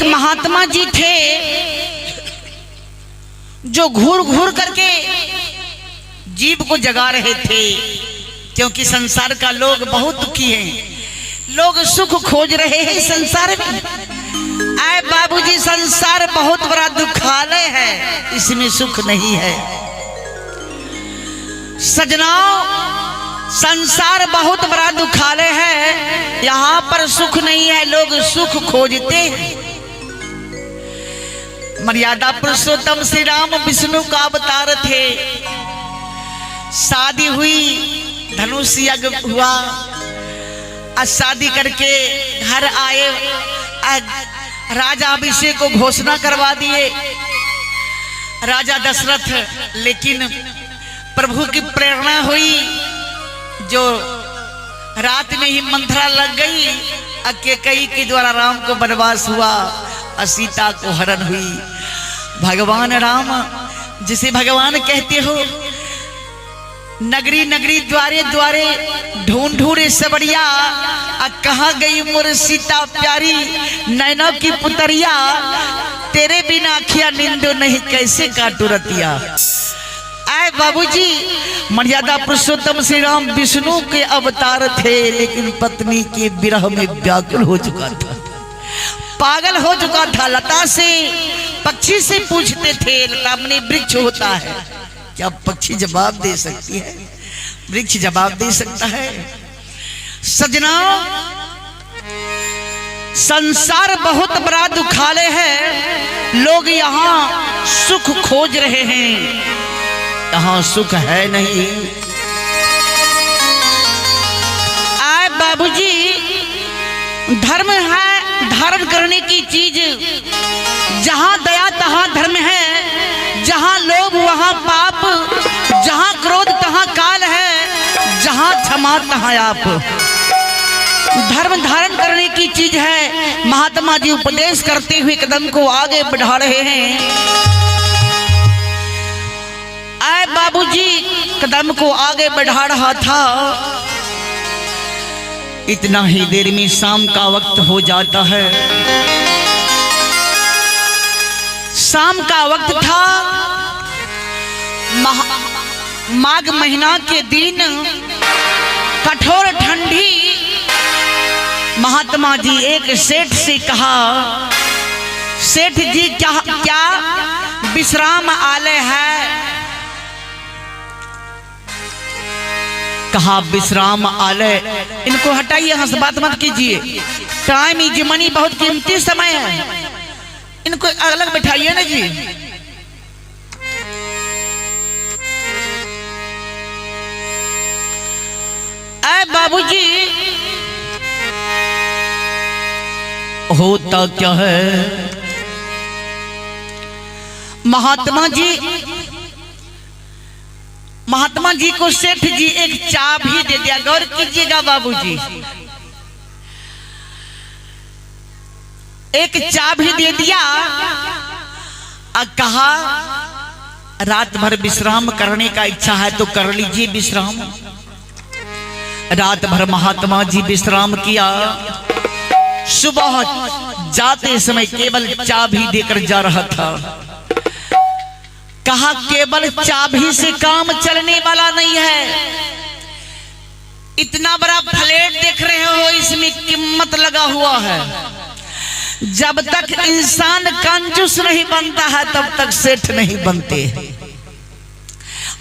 एक महात्मा जी थे जो घूर घूर करके जीव को जगा रहे थे, क्योंकि संसार का लोग बहुत दुखी हैं। लोग सुख खोज रहे हैं संसार में। आए बाबूजी, संसार बहुत बड़ा दुखालय है, इसमें सुख नहीं है। सजनाओ, संसार बहुत बड़ा दुखालय है, यहाँ पर सुख नहीं है, लोग सुख खोजते हैं। मर्यादा पुरुषोत्तम श्री राम विष्णु का अवतार थे। शादी हुई, धनुष यज्ञ हुआ, शादी करके घर आए, राजा अभिषेक को घोषणा करवा दिए राजा दशरथ। लेकिन प्रभु की प्रेरणा हुई, जो रात में ही मंथरा लग गई, कैकेयी के द्वारा राम को वनवास हुआ और सीता को हरण हुई। भगवान राम, जिसे भगवान कहते हो, नगरी नगरी द्वारे द्वारे ढूंढ ढूंढे सबरिया, कहाँ गई मोर सीता प्यारी, नैनों की पुतरिया, तेरे बिना अखिया नींदो नहीं, कैसे काटू रतिया। आए बाबूजी, मर्यादा पुरुषोत्तम श्री राम विष्णु के अवतार थे, लेकिन पत्नी के विरह में व्याकुल हो चुका था, पागल हो चुका था। लता से, पक्षी से पूछते थे, लता में वृक्ष होता है क्या? पक्षी जवाब दे सकती है, वृक्ष जवाब दे सकता है। सजनाओ, संसार बहुत बड़ा दुखालय है, लोग यहाँ सुख खोज रहे हैं, यहाँ सुख है नहीं। आए बाबूजी, धर्म है धारण करने की चीज, जहां दया तहां धर्म है, जहां लोभ वहां पाप, जहां क्रोध तहां काल है, जहां क्षमा तहां आप। धर्म धारण करने की चीज है। महात्मा जी उपदेश करते हुए कदम को आगे बढ़ा रहे हैं। आए बाबूजी, कदम को आगे बढ़ा रहा था, इतना ही देर में शाम का वक्त हो जाता है। शाम का वक्त था, माघ महीना के दिन, कठोर ठंडी। महात्मा जी एक सेठ से कहा, सेठ जी क्या विश्राम आलय है? कहा विश्राम आलय, इनको हटाइए, हंस बात मत कीजिए, टाइम इज मनी, बहुत कीमती समय है, इनको अलग बैठाइए ना जी। ऐ बाबूजी, होता क्या है, महात्मा जी को सेठ जी एक चाबी दे दिया। गौर कीजिएगा बाबूजी, एक चाबी दे दिया और कहा, रात भर विश्राम करने का इच्छा है तो कर लीजिए विश्राम। रात भर महात्मा जी विश्राम किया। सुबह जाते समय केवल चाबी देकर जा रहा था। कहा केवल चाबी से काम चलने वाला नहीं है, इतना बड़ा फ्लैट देख रहे हो, इसमें कीमत लगा हुआ है। जब तक इंसान कंजूस नहीं बनता है तब तक सेठ नहीं बनते।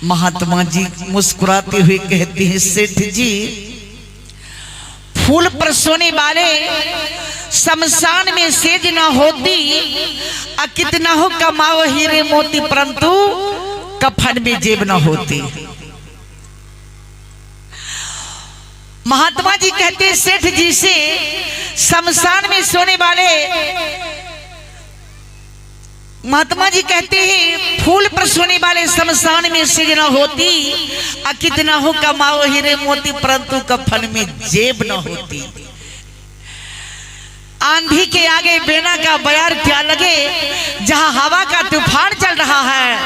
महात्मा जी मुस्कुराते हुए कहते हैं, सेठ जी, फूल पर सोने वाले शमशान में सेज न होती, कितना हो कमाओ हीरे मोती, परंतु कफन में जेब न होती। महात्मा जी कहते हैं सेठ जी से, शमशान में सोने वाले, महात्मा जी कहते हैं फूल पर सोने वाले शमशान में सेज न होती, कितना हो कमाओ हीरे मोती, परंतु कफन में जेब न होती। आंधी के आगे बेना का बयार क्या लगे, जहां हवा का तूफान चल रहा है,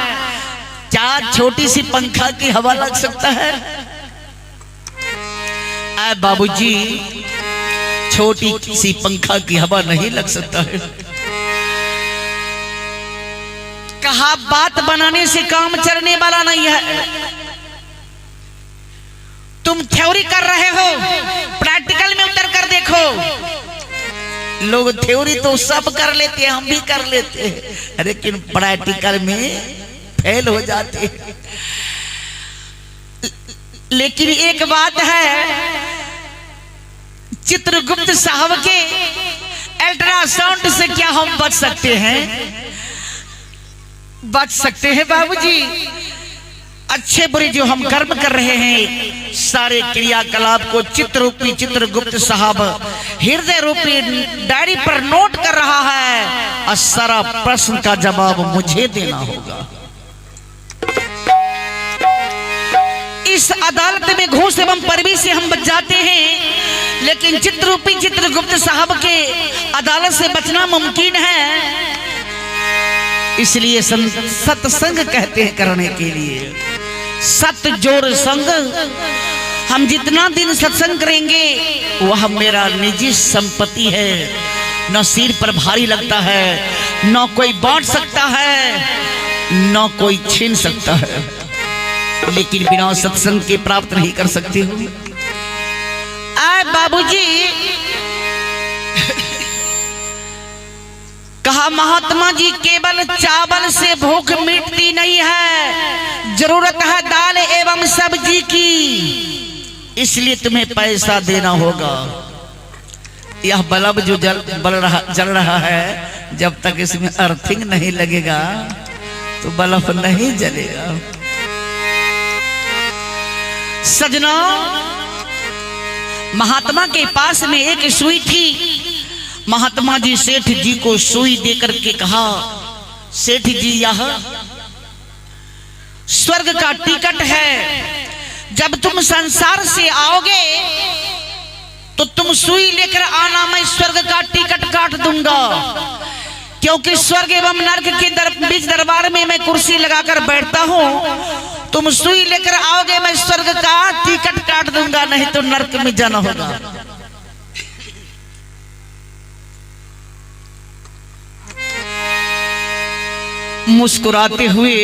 क्या छोटी सी पंखा की हवा लग सकता है? ऐ बाबूजी, छोटी सी पंखा की हवा नहीं लग सकता है। कहा बात बनाने से काम चलने वाला नहीं है। तुम थ्योरी कर रहे हो, प्रैक्टिकल में उतर कर देखो। लोग थ्योरी तो सब कर लेते हैं, हम भी कर लेते हैं, लेकिन प्रैक्टिकल में फेल हो जाते हैं। लेकिन एक बात है, चित्रगुप्त साहब के अल्ट्रासाउंड से क्या हम बच सकते हैं? बच सकते हैं बाबूजी। अच्छे बुरे जो हम कर्म कर रहे हैं, सारे क्रियाकलाप को चित्ररूपी चित्रगुप्त साहब हृदय रूपी डायरी पर नोट कर रहा है, और सारा प्रश्न का जवाब मुझे देना होगा। इस अदालत में घूस एवं परवी से हम बच जाते हैं, लेकिन चित्ररूपी चित्रगुप्त साहब के अदालत से बचना मुमकिन है। इसलिए सत्संग कहते हैं करने के लिए, सत जोड़ संग। हम जितना दिन सत्संग करेंगे वह मेरा निजी संपत्ति है, न सिर पर भारी लगता है, न कोई बांट सकता है, न कोई छीन सकता है। लेकिन बिना सत्संग के प्राप्त नहीं कर सकते हो। आए बाबूजी, कहा महात्मा जी केवल चावल से भूख मिटती नहीं है, जरूरत है दाल एवं सब्जी की। इसलिए तुम्हें पैसा देना होगा। यह बल्ब जो जल रहा है, जब तक इसमें अर्थिंग नहीं लगेगा तो बल्ब नहीं जलेगा। सजनों, महात्मा के पास में एक सुई थी। महात्मा जी सेठ जी को सुई देकर के कहा, सेठ जी यह स्वर्ग का टिकट है। जब तुम संसार से आओगे तो तुम सुई लेकर आना, मैं स्वर्ग का टिकट काट दूंगा। क्योंकि स्वर्ग एवं नरक के बीच दरबार में मैं कुर्सी लगाकर बैठता हूँ। तुम सुई लेकर आओगे, मैं स्वर्ग का टिकट काट दूंगा, नहीं तो नरक में जाना होगा। मुस्कुराते हुए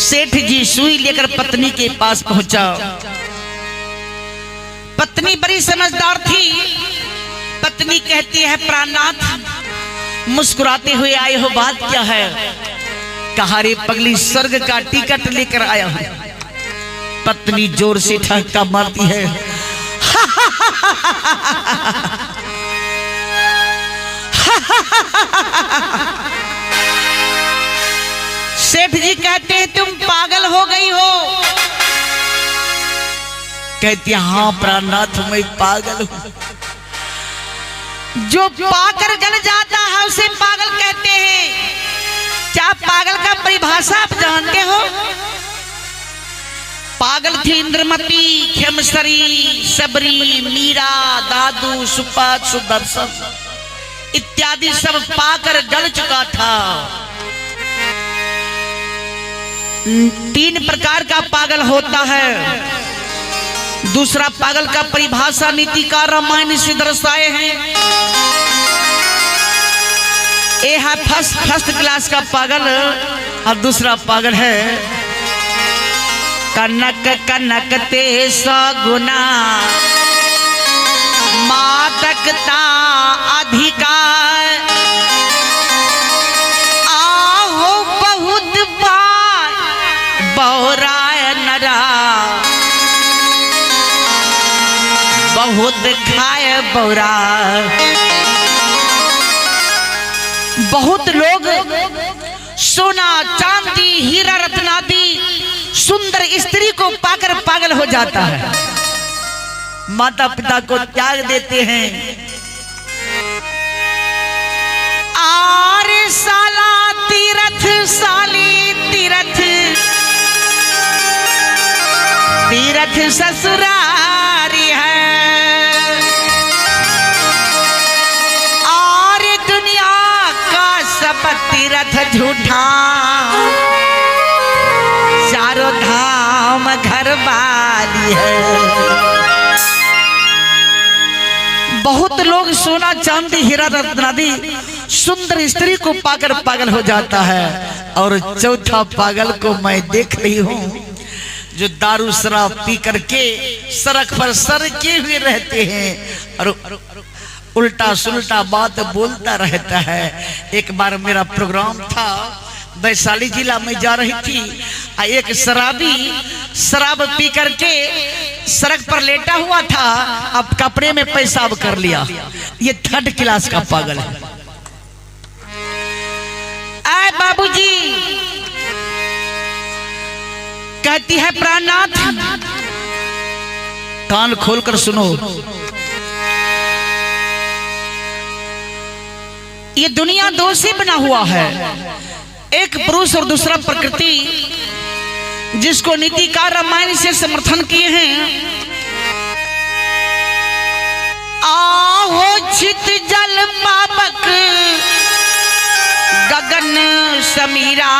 सेठ जी सुई लेकर पत्नी के पास पहुंचा। पत्नी बड़ी समझदार थी। पत्नी कहती है, प्राणनाथ मुस्कुराते हुए आए हो, बात क्या है? कहा, रे पगली, स्वर्ग का टिकट लेकर आया हूं। पत्नी जोर से ठहाका मारती है। सेठ जी कहते हैं, तुम पागल हो गई हो। कहती, हाँ प्राणनाथ, मैं पागल हूं। जो पाकर जल जाता है उसे पागल कहते हैं। क्या पागल का परिभाषा आप जानते हो? पागल थी इंद्रमती, खेमसरी, सबरी, मीरा, दादू, सुपात, सुदर्शन इत्यादि सब पाकर जल चुका था। 3 प्रकार का पागल होता है। दूसरा पागल का परिभाषा नीतिकार रामायण से दर्शाए हैं। ये है फर्स्ट क्लास का पागल, और दूसरा पागल है कनक कनक ते सगुना मादकता अधिकार। आहो बहुत बार बौराय नरा, बहुत खाए बौरा। बहुत लोग सोना चांदी हीरा रत्नादि सुंदर स्त्री को पाकर पागल हो जाता है। माता पिता को त्याग देते हैं। आरे साला तीरथ, साली तीरथ, तीरथ ससुरारी है। तीरथ झूठा, चारों धाम घर वाली है। बहुत लोग सोना चांदी हीरा रत्नादि सुंदर स्त्री को पाकर पागल हो जाता है। और चौथा पागल को मैं देख रही हूँ जो दारू शराब पी करके सड़क पर सड़के हुए रहते हैं और उल्टा सुल्टा बात बोलता रहता है। एक बार मेरा प्रोग्राम था, वैशाली जिला में जा रही थी, एक शराबी शराब पी करके सड़क पर लेटा हुआ था, अब कपड़े में पेशाब कर लिया। ये 3rd क्लास का पागल है। आए बाबूजी, कहती है प्राणनाथ, कान खोलकर सुनो, ये दुनिया दो से बना हुआ है, एक पुरुष और दूसरा प्रकृति, जिसको नीतिकार रामायण से समर्थन किए हैं। आहो छित जल पावक गगन समीरा,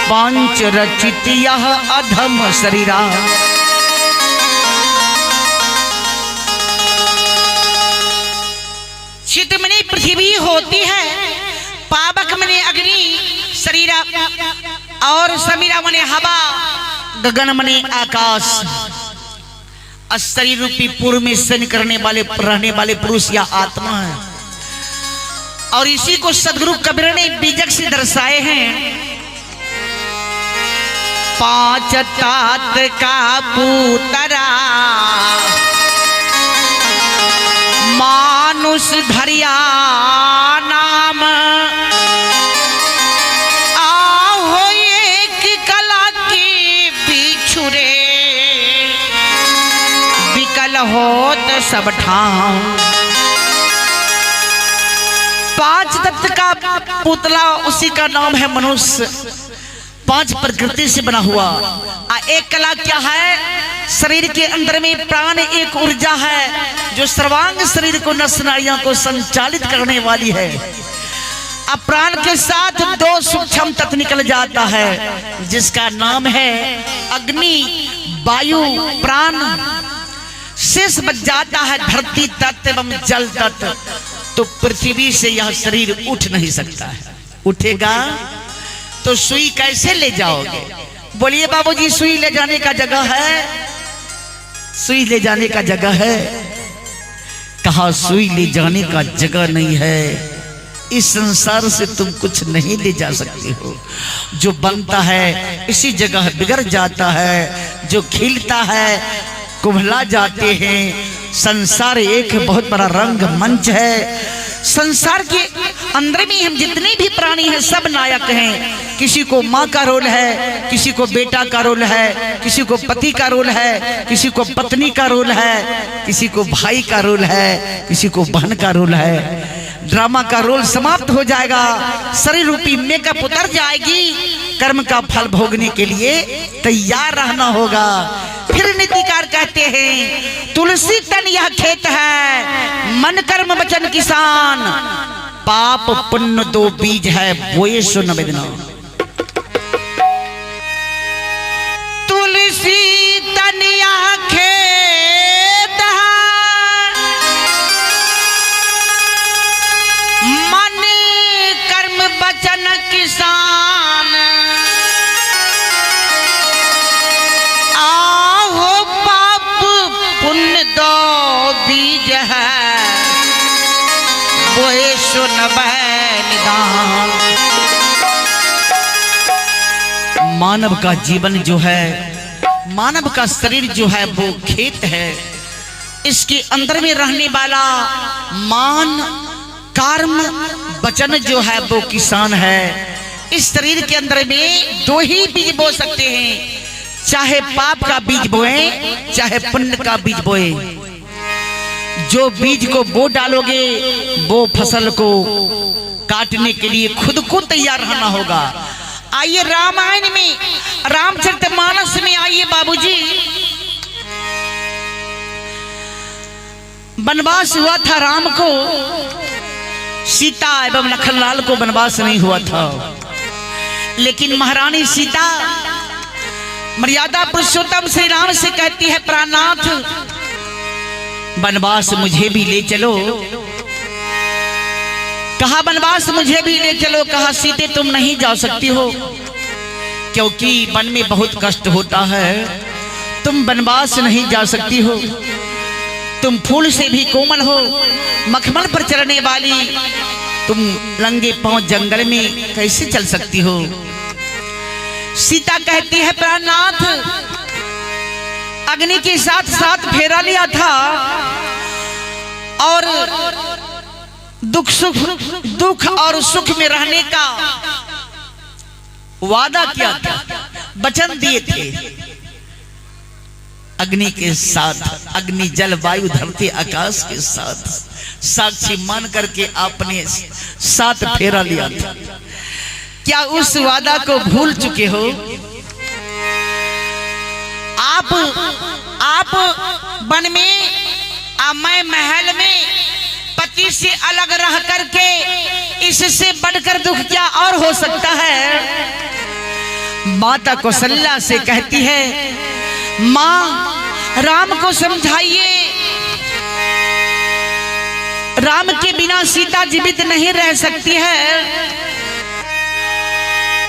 पंच रचित यह अधम शरीरा। छित मने पृथ्वी होती है, पावक मने अग्नि, शरीरा और समीरा मने हवा, गगन मने आकाश। शरीर रूपी पूर्व में सन करने वाले रहने वाले पुरुष या आत्मा है। और इसी को सदगुरु कबीर ने बीजक से दर्शाए हैं। 5 तात का पूतरा मानुष धरिया नाम, आहो एक कला की बिछुरे, विकल होत सब ठाम। 5 तत्व का पुतला, उसी का नाम है मनुष्य। 5 प्रकृति से बना हुआ। एक कला क्या है? शरीर के अंदर में प्राण एक ऊर्जा है जो सर्वांग शरीर को, नस नाड़ियों को संचालित करने वाली है। अब प्राण के साथ 2 सूक्ष्म तत्व निकल जाता है, जिसका नाम है अग्नि, वायु, प्राण। शेष बच जाता है धरती तत्व एवं जल तत्व। तो पृथ्वी से यह शरीर उठ नहीं सकता है। उठेगा तो सुई कैसे ले जाओगे? बोलिए बाबूजी, सुई ले जाने का जगह है? सुई ले जाने का जगह है? कहा सुई ले जाने का जगह नहीं है। इस संसार से तुम कुछ नहीं ले जा सकते हो। जो बनता है इसी जगह बिगड़ जाता है, जो खिलता है कुम्हला जाते हैं। संसार एक बहुत बड़ा रंग मंच है। संसार के अंदर में हम जितने भी प्राणी हैं सब नायक हैं। किसी को माँ का रोल है, किसी को बेटा का रोल है, किसी को पति का रोल है, किसी को पत्नी का रोल है, किसी को भाई का रोल है, किसी को बहन का रोल है। ड्रामा का रोल समाप्त हो जाएगा, शरीर रूपी मेकअप उतर जाएगी। कर्म का फल भोगने के लिए तैयार रहना होगा। फिर नीतिकार कहते हैं, तुलसी तन यह खेत है, मन कर्म वचन किसान, पाप पुण्य 2 बीज है, बोए सो न बेदना। तुलसी तन यह खेत है, मन कर्म वचन किसान, आहो पाप पुण्य 2 बीज है, बोए सो न निदान। मानव का जीवन जो है, मानव का शरीर जो है वो खेत है। इसके अंदर में रहने वाला मान कर्म वचन जो है वो किसान है। इस शरीर के अंदर में 2 ही बीज बो सकते हैं, चाहे पाप का बीज बोए चाहे पुण्य का बीज बोए। जो बीज को बो डालोगे वो फसल को काटने के लिए खुद को तैयार रहना होगा। आइए रामायण में, रामचरितमानस में आइए बाबूजी। वनवास हुआ था राम को, सीता एवं लखनलाल को वनवास नहीं हुआ था। लेकिन महारानी सीता मर्यादा पुरुषोत्तम श्री राम से कहती है, प्राणनाथ वनवास मुझे भी ले चलो। कहा वनवास मुझे भी ले चलो। कहा सीते तुम नहीं जा सकती हो, क्योंकि वन में बहुत कष्ट होता है, तुम वनवास नहीं जा सकती हो। तुम फूल से भी कोमल हो, मखमल पर चलने वाली, तुम रंगे पांव जंगल में कैसे चल सकती हो। सीता कहती है प्राणनाथ, अग्नि के साथ साथ फेरा लिया था और दुख और सुख में रहने का वादा किया था, वचन दिए थे। अग्नि के साथ, अग्नि जल वायु धरती आकाश के साथ साक्षी मान करके आपने साथ फेरा लिया था। क्या उस वादा को भूल चुके हो? आप वन में मैं महल में पति से अलग रह करके, इससे बढ़कर दुख क्या और हो सकता है। माता कौशल्या से कहती है, माँ राम को समझाइए, राम के बिना सीता जीवित नहीं रह सकती है।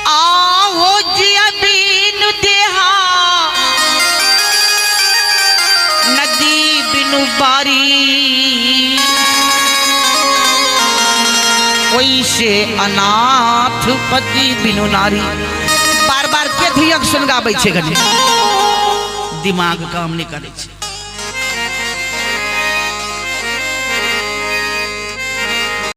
आओ जी बिनु देहा नदी बिनु बारी, वैसे अनाथ पति बिनु नारी। बार बार के धियक सुन गाबै छै, दिमाग काम नहीं करे छै।